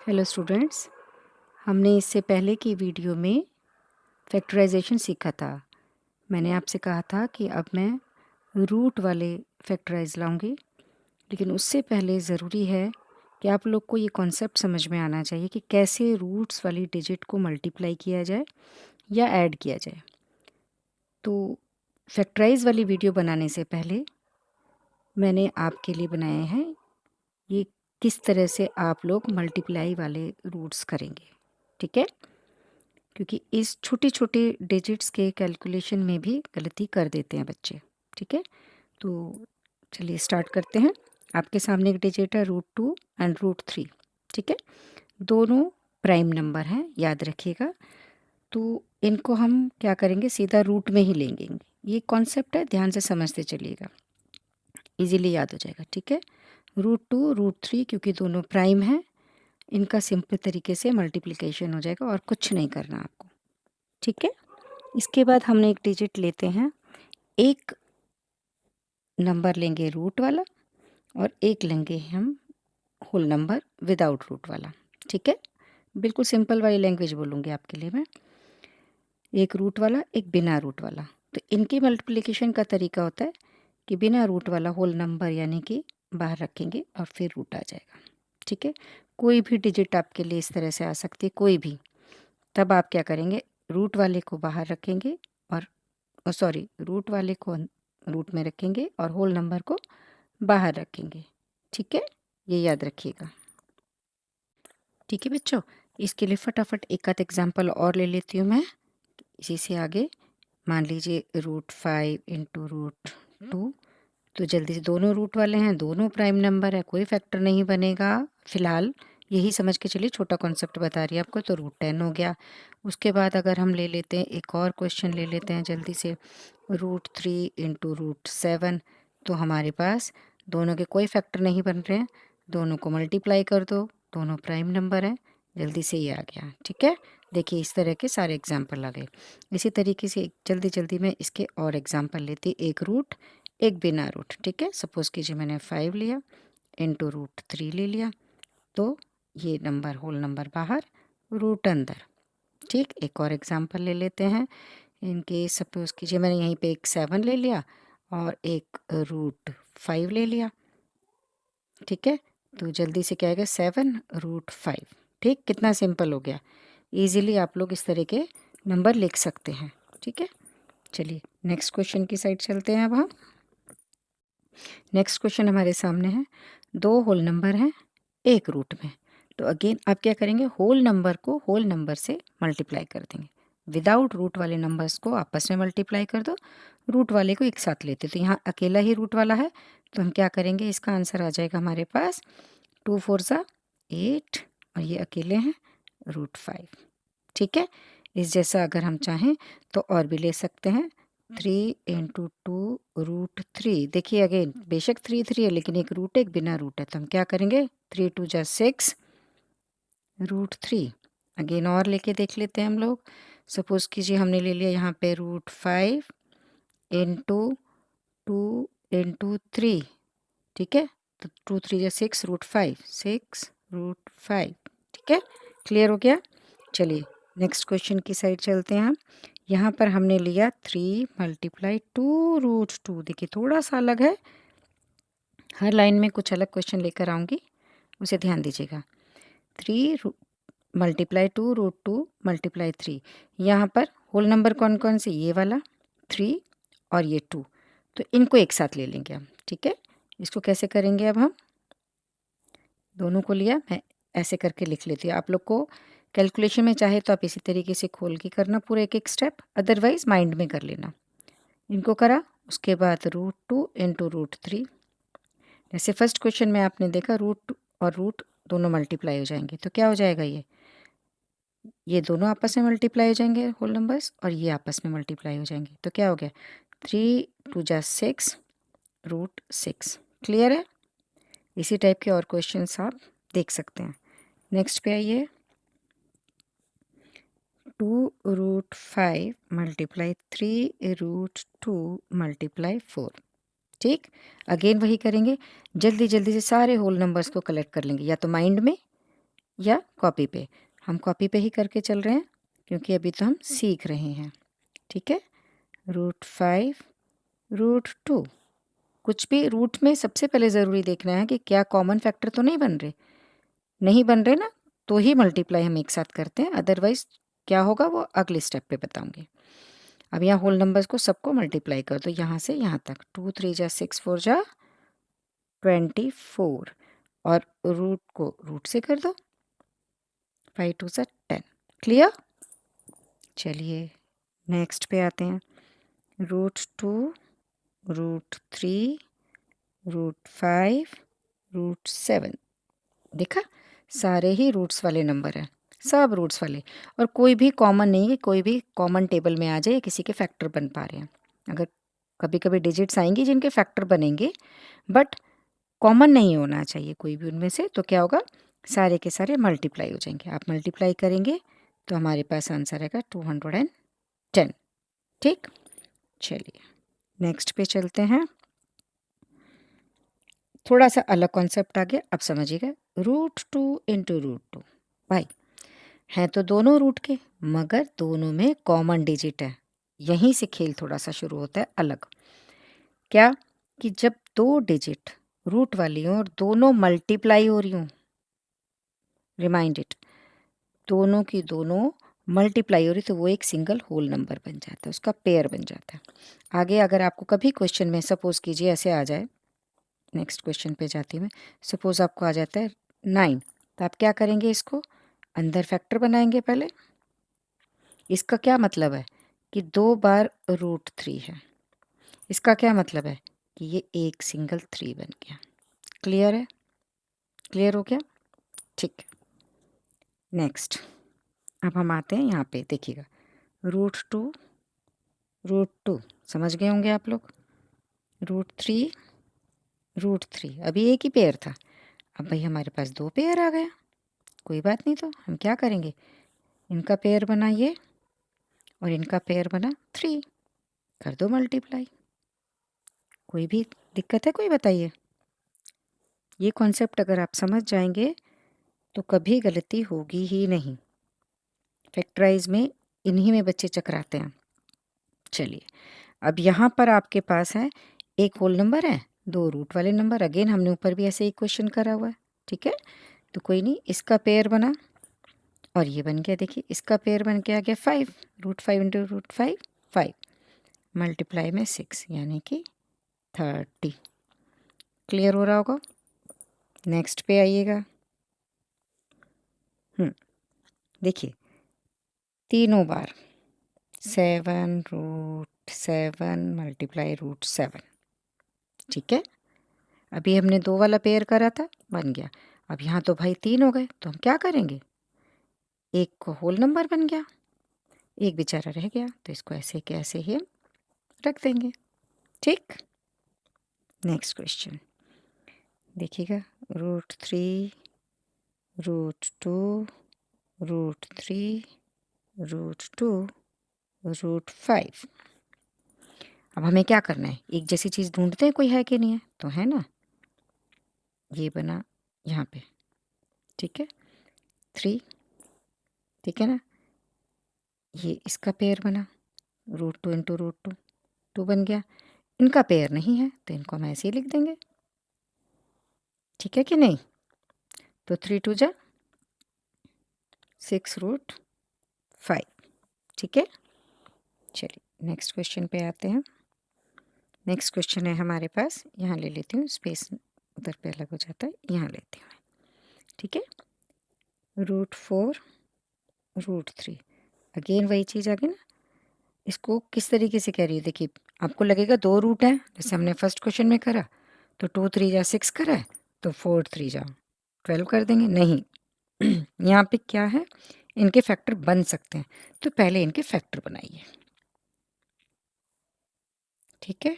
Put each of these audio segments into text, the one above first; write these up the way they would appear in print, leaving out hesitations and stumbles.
Hello students, हमने इससे पहले की वीडियो में फैक्टराइजेशन सीखा था। मैंने आपसे कहा था कि अब मैं रूट वाले फैक्टराइज लाऊंगी, लेकिन उससे पहले ज़रूरी है कि आप लोग को ये कॉन्सेप्ट समझ में आना चाहिए कि कैसे रूट्स वाली डिजिट को मल्टीप्लाई किया जाए या ऐड किया जाए। तो फैक्टराइज वाली वीडियो बनाने से पहले मैंने आपके लिए बनाए हैं ये किस तरह से आप लोग मल्टीप्लाई वाले रूट्स करेंगे, ठीक है? क्योंकि इस छोटे छोटे डिजिट्स के कैलकुलेशन में भी गलती कर देते हैं बच्चे, ठीक है? तो चलिए स्टार्ट करते हैं। आपके सामने एक डिजिट है √2 एंड √3, ठीक है? दोनों प्राइम नंबर हैं, याद रखिएगा। तो इनको हम क्या करेंगे, सीधा रूट में ही लेंगे। ये कॉन्सेप्ट है, ध्यान से समझते चलिएगा, इजीली याद हो जाएगा, ठीक है? √2 √3 क्योंकि दोनों प्राइम हैं, इनका सिंपल तरीके से मल्टीप्लिकेशन हो जाएगा और कुछ नहीं करना आपको, ठीक है? इसके बाद हमने एक डिजिट लेते हैं, एक नंबर लेंगे रूट वाला और एक लेंगे हम होल नंबर विदाउट रूट वाला, ठीक है? बिल्कुल सिंपल वाली लैंग्वेज बोलूँगी आपके लिए मैं, एक रूट वाला एक बिना रूट वाला। तो इनकी मल्टीप्लिकेशन का तरीका होता है कि बिना रूट वाला होल नंबर यानी कि बाहर रखेंगे और फिर रूट आ जाएगा, ठीक है? कोई भी डिजिट आपके लिए इस तरह से आ सकती है, कोई भी। तब आप क्या करेंगे, रूट वाले को बाहर रखेंगे और सॉरी रूट वाले को रूट में रखेंगे और होल नंबर को बाहर रखेंगे, ठीक है? ये याद रखिएगा, ठीक है बच्चों? इसके लिए फटाफट एक आध एग्जाम्पल और ले लेती हूँ मैं इसी से आगे। मान लीजिए √5 इंटू √2, तो जल्दी से दोनों रूट वाले हैं, दोनों प्राइम नंबर है, कोई फैक्टर नहीं बनेगा फिलहाल, यही समझ के चलिए, छोटा कॉन्सेप्ट बता रही है आपको। तो √10 हो गया। उसके बाद अगर हम ले लेते हैं एक और क्वेश्चन ले लेते हैं जल्दी से, √3 इंटू √7, तो हमारे पास दोनों के कोई फैक्टर नहीं बन रहे हैं, दोनों को मल्टीप्लाई कर दो, दोनों प्राइम नंबर हैं, जल्दी से ये आ गया, ठीक है? देखिए इस तरह के सारे एग्जाम्पल आ गए। इसी तरीके से जल्दी जल्दी मैं इसके और एग्जाम्पल लेती, एक रूट एक बिना रूट, ठीक है? सपोज़ कीजिए मैंने 5 लिया इंटू √3 ले लिया, तो ये नंबर होल नंबर बाहर, रूट अंदर, ठीक? एक और एग्जांपल ले लेते हैं। इनके सपोज़ कीजिए मैंने यहीं पे एक 7 ले लिया और एक √5 ले लिया, ठीक है? तो जल्दी से क्या आएगा, 7 √5, ठीक? कितना सिंपल हो गया। ईज़िली आप लोग इस तरह के नंबर लिख सकते हैं, ठीक है? चलिए नेक्स्ट क्वेश्चन की साइड चलते हैं अब हम। नेक्स्ट क्वेश्चन हमारे सामने है, दो होल नंबर हैं एक रूट में। तो अगेन आप क्या करेंगे, होल नंबर को होल नंबर से मल्टीप्लाई कर देंगे, विदाउट रूट वाले नंबर्स को आपस में मल्टीप्लाई कर दो, रूट वाले को एक साथ लेते। तो यहाँ अकेला ही रूट वाला है, तो हम क्या करेंगे, इसका आंसर आ जाएगा हमारे पास 2 4 ज़ा 8 और ये अकेले हैं √5, ठीक है? इस जैसा अगर हम चाहें तो और भी ले सकते हैं, 3 इंटू 2 √3। देखिए अगेन बेशक 3 3 है, लेकिन एक रूट एक बिना रूट है, तो हम क्या करेंगे, 3 2 ज़ा 6 √3। अगेन और लेके देख लेते हैं हम लोग। सपोज़ कीजिए हमने ले लिया यहाँ पे √5 इंटू 2 इंटू 3, ठीक है? तो 2 3 ज़ा 6 √5, 6 √5, ठीक है? क्लियर हो गया? चलिए नेक्स्ट क्वेश्चन की साइड चलते हैं हम। यहाँ पर हमने लिया 3 × 2 √2। देखिए थोड़ा सा अलग है, हर लाइन में कुछ अलग क्वेश्चन लेकर आऊँगी, उसे ध्यान दीजिएगा। 3 × 2 √2 × 3, यहाँ पर होल नंबर कौन कौन से, ये वाला 3 और ये 2, तो इनको एक साथ ले लेंगे हम, ठीक है? इसको कैसे करेंगे अब हम, दोनों को लिया, मैं ऐसे करके लिख लेती हूँ। आप लोग को कैलकुलेशन में चाहे तो आप इसी तरीके से खोल के करना पूरा एक एक स्टेप, अदरवाइज माइंड में कर लेना। इनको करा, उसके बाद √2 इंटू √3। जैसे फर्स्ट क्वेश्चन में आपने देखा रूट और रूट दोनों मल्टीप्लाई हो जाएंगे, तो क्या हो जाएगा, ये दोनों आपस में मल्टीप्लाई हो जाएंगे होल नंबर्स और ये आपस में मल्टीप्लाई हो जाएंगे, तो क्या हो गया, 3 2 ज़ा 6 √6। क्लियर है? इसी टाइप के और क्वेश्चंस आप देख सकते हैं। नेक्स्ट पे आइए, 2 √5 × 3 √2 × 4, ठीक? अगेन वही करेंगे, जल्दी जल्दी से सारे होल नंबर्स को कलेक्ट कर लेंगे, या तो माइंड में या कॉपी पे। हम कॉपी पे ही करके चल रहे हैं क्योंकि अभी तो हम सीख रहे हैं। ठीक है, √5 √2। कुछ भी रूट में सबसे पहले ज़रूरी देखना है कि क्या कॉमन फैक्टर तो नहीं बन रहे। नहीं बन रहे ना, तो ही मल्टीप्लाई हम एक साथ करते हैं, अदरवाइज़ क्या होगा वो अगले स्टेप पे बताऊंगी। अब यहाँ होल नंबर्स को सबको मल्टीप्लाई कर दो, यहाँ से यहाँ तक। 2 3 जा 6 4 जा 24, और रूट को रूट से कर दो, 5 2 जा 10। क्लियर? चलिए नेक्स्ट पे आते हैं। √2 √3 √5 √7। देखा, सारे ही रूट्स वाले नंबर हैं, सब रूट्स वाले, और कोई भी कॉमन नहीं है, कोई भी कॉमन टेबल में आ जाए किसी के फैक्टर बन पा रहे हैं। अगर कभी कभी डिजिट्स आएंगी जिनके फैक्टर बनेंगे, बट कॉमन नहीं होना चाहिए कोई भी उनमें से, तो क्या होगा, सारे के सारे मल्टीप्लाई हो जाएंगे। आप मल्टीप्लाई करेंगे तो हमारे पास आंसर आएगा 210। ठीक, चलिए नेक्स्ट पे चलते हैं। थोड़ा सा अलग कॉन्सेप्ट आ गया, अब समझिएगा। √2 इंटू √2, भाई हैं तो दोनों रूट के, मगर दोनों में कॉमन डिजिट है। यहीं से खेल थोड़ा सा शुरू होता है अलग। क्या कि जब दो डिजिट रूट वाली हों और दोनों मल्टीप्लाई हो रही हों, रिमाइंड इट, दोनों की दोनों मल्टीप्लाई हो रही, तो वो एक सिंगल होल नंबर बन जाता है, उसका पेयर बन जाता है। आगे अगर आपको कभी क्वेश्चन में सपोज कीजिए ऐसे आ जाए, नेक्स्ट क्वेश्चन पे जाती हूँ मैं, सपोज आपको आ जाता है 9, तो आप क्या करेंगे, इसको अंदर फैक्टर बनाएंगे पहले। इसका क्या मतलब है कि 2 बार √3 है। इसका क्या मतलब है कि ये एक सिंगल 3 बन गया। क्लियर है? क्लियर हो गया? ठीक। नेक्स्ट अब हम आते हैं यहाँ पे, देखिएगा √2 √2 समझ गए होंगे आप लोग। √3 √3, अभी एक ही पेयर था, अब भाई हमारे पास 2 पेयर आ गया। कोई बात नहीं, तो हम क्या करेंगे, इनका पेयर बना ये और इनका पेयर बना 3, कर दो मल्टीप्लाई। कोई भी दिक्कत है कोई, बताइए। ये कॉन्सेप्ट अगर आप समझ जाएंगे तो कभी गलती होगी ही नहीं। फैक्टराइज में इन्हीं में बच्चे चकराते हैं। चलिए अब यहाँ पर आपके पास है एक होल नंबर है, 2 रूट वाले नंबर। अगेन हमने ऊपर भी ऐसे ही क्वेश्चन करा हुआ है, ठीक है। तो कोई नहीं, इसका पेयर बना और ये बन गया, देखिए इसका पेयर बन के आ गया 5, √5 इंटू √5 5, मल्टीप्लाई में 6 यानी कि 30। क्लियर हो रहा होगा? नेक्स्ट पे आइएगा। देखिए तीनों बार 7 √7 मल्टीप्लाई √7, ठीक है। अभी हमने 2 वाला पेयर करा था, बन गया। अब यहाँ तो भाई 3 हो गए, तो हम क्या करेंगे, एक को होल नंबर बन गया, एक बेचारा रह गया, तो इसको ऐसे के ऐसे ही हम रख देंगे। ठीक। नेक्स्ट क्वेश्चन देखिएगा, √3 √2 √3 √2 √5। अब हमें क्या करना है, एक जैसी चीज़ ढूंढते हैं, कोई है कि नहीं है, तो है ना, ये बना यहाँ पे, ठीक है 3, ठीक है ना। ये इसका पेयर बना √2 इंटू √2, 2 बन गया। इनका पेयर नहीं है तो इनको हम ऐसे ही लिख देंगे, ठीक है कि नहीं। तो 3 2 जा 6 √5, ठीक है। चलिए नेक्स्ट क्वेश्चन पे आते हैं। नेक्स्ट क्वेश्चन है हमारे पास, यहाँ ले लेती हूँ, स्पेस उधर पे अलग हो जाता है, यहाँ लेती हूँ, ठीक है। √4 √3, अगेन वही चीज़ आ गई ना। इसको किस तरीके से कह रही है, देखिए आपको लगेगा 2 रूट है, जैसे हमने फर्स्ट क्वेश्चन में करा, तो 2 3 जा 6 करा है, तो 4 3 जा 12 कर देंगे। नहीं यहाँ पे क्या है, इनके फैक्टर बन सकते हैं, तो पहले इनके फैक्टर बनाइए, ठीक है।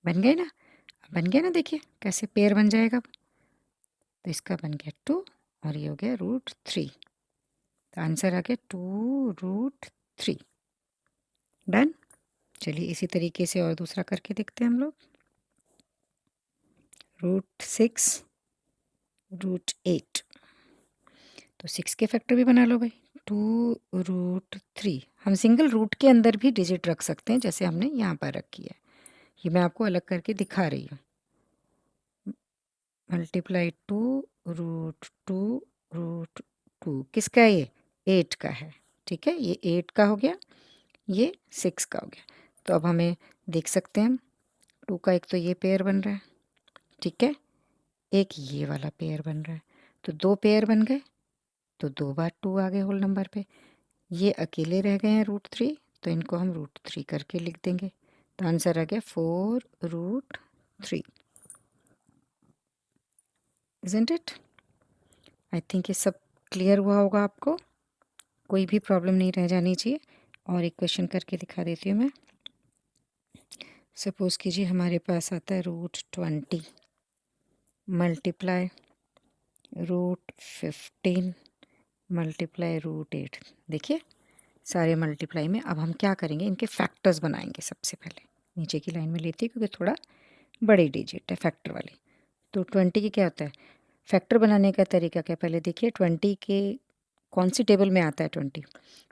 बन गए ना, बन गया ना, देखिए कैसे पेयर बन जाएगा। तो इसका बन गया 2 और ये हो गया √3, तो आंसर आ गया 2 √3। डन। चलिए इसी तरीके से और दूसरा करके देखते हैं हम लोग। √6 √8, तो 6 के फैक्टर भी बना लो भाई, 2√3। हम सिंगल रूट के अंदर भी डिजिट रख सकते हैं, जैसे हमने यहाँ पर रखी है। ये मैं आपको अलग करके दिखा रही हूँ। मल्टीप्लाई 2√2 किसका है? ये 8 का है। ठीक है, ये 8 का हो गया, ये 6 का हो गया। तो अब हमें देख सकते हैं हम 2 का एक तो ये पेयर बन रहा है, ठीक है, एक ये वाला पेयर बन रहा है, तो 2 पेयर बन गए, तो 2 बार 2 आ गए होल नंबर पे। ये अकेले रह गए हैं √3, तो इनको हम √3 करके लिख देंगे। तो आंसर आ गया 4√3। Isn't it? आई थिंक ये सब क्लियर हुआ होगा आपको, कोई भी प्रॉब्लम नहीं रह जानी चाहिए। और एक क्वेश्चन करके दिखा देती हूँ मैं। सपोज़ कीजिए हमारे पास आता है √20 मल्टीप्लाई √15 मल्टीप्लाई √8। देखिए सारे मल्टीप्लाई में अब हम क्या करेंगे, इनके फैक्टर्स बनाएंगे। सबसे पहले नीचे की लाइन में लेती है क्योंकि थोड़ा बड़ी डिजिट है फैक्टर वाली। तो 20 की क्या होता है फैक्टर बनाने का तरीका क्या, पहले देखिए 20 के कौन सी टेबल में आता है 20,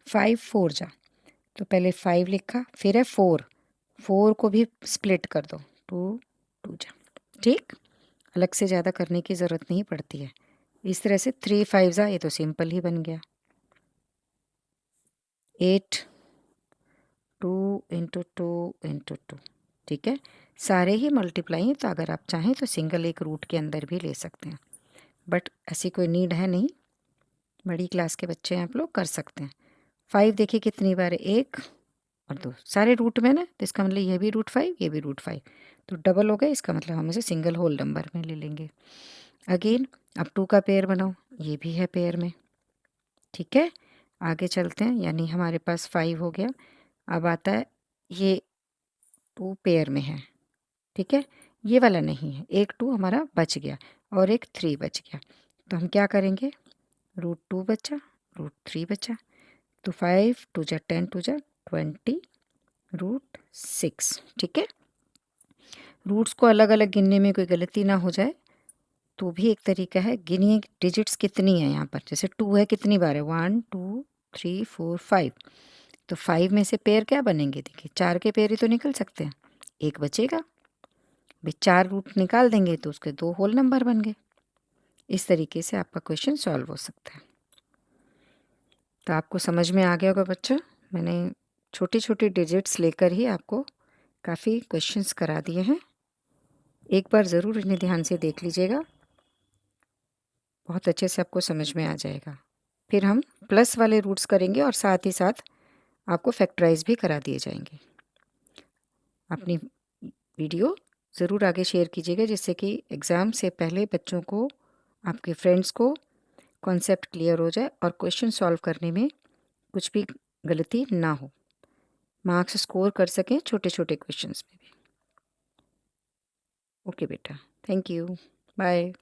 5 4 जा, तो पहले 5 लिखा, फिर है 4, 4 को भी स्प्लिट कर दो, 2 2 जा। ठीक, अलग से ज़्यादा करने की ज़रूरत नहीं पड़ती है। इस तरह से 3 5 जा, ये तो सिंपल ही बन गया। 8 2 इंटू 2 इंटू 2, ठीक है, सारे ही मल्टीप्लाई हैं। तो अगर आप चाहें तो सिंगल एक रूट के अंदर भी ले सकते हैं, बट ऐसी कोई नीड है नहीं, बड़ी क्लास के बच्चे हैं आप लोग, कर सकते हैं। 5 देखिए कितनी बार है, 1 और 2, सारे रूट में ना, तो इसका मतलब ये भी √5 ये भी √5, तो डबल हो गए, इसका मतलब हम इसे सिंगल होल नंबर में ले लेंगे। अगेन अब 2 का पेयर बनाओ, ये भी है पेयर में, ठीक है। आगे चलते हैं, यानी हमारे पास 5 हो गया। अब आता है ये 2 पेयर में है, ठीक है, ये वाला नहीं है, एक 2 हमारा बच गया और एक 3 बच गया। तो हम क्या करेंगे, √2 बचा, √3 बचा, तो 5 2 जा 10 2 जा 20 √6, ठीक है। रूट्स को अलग अलग गिनने में कोई गलती ना हो जाए तो भी एक तरीका है। गिनिए डिजिट्स कितनी है यहाँ पर, जैसे 2 है, कितनी बार है, 1 2 3 4 5, तो 5 में से पेयर क्या बनेंगे, देखिए 4 के पेयर ही तो निकल सकते हैं, एक बचेगा भाई, 4 रूट निकाल देंगे तो उसके 2 होल नंबर बन गए। इस तरीके से आपका क्वेश्चन सॉल्व हो सकता है। तो आपको समझ में आ गया होगा बच्चों, मैंने छोटी छोटी डिजिट्स लेकर ही आपको काफ़ी क्वेश्चंस करा दिए हैं। एक बार ज़रूर इन्हें ध्यान से देख लीजिएगा, बहुत अच्छे से आपको समझ में आ जाएगा। फिर हम प्लस वाले रूट्स करेंगे और साथ ही साथ आपको फैक्टराइज भी करा दिए जाएंगे। अपनी वीडियो ज़रूर आगे शेयर कीजिएगा, जिससे कि एग्ज़ाम से पहले बच्चों को, आपके फ्रेंड्स को कॉन्सेप्ट क्लियर हो जाए और क्वेश्चन सॉल्व करने में कुछ भी गलती ना हो, मार्क्स स्कोर कर सकें छोटे छोटे क्वेश्चंस में भी। ओके बेटा, थैंक यू, बाय।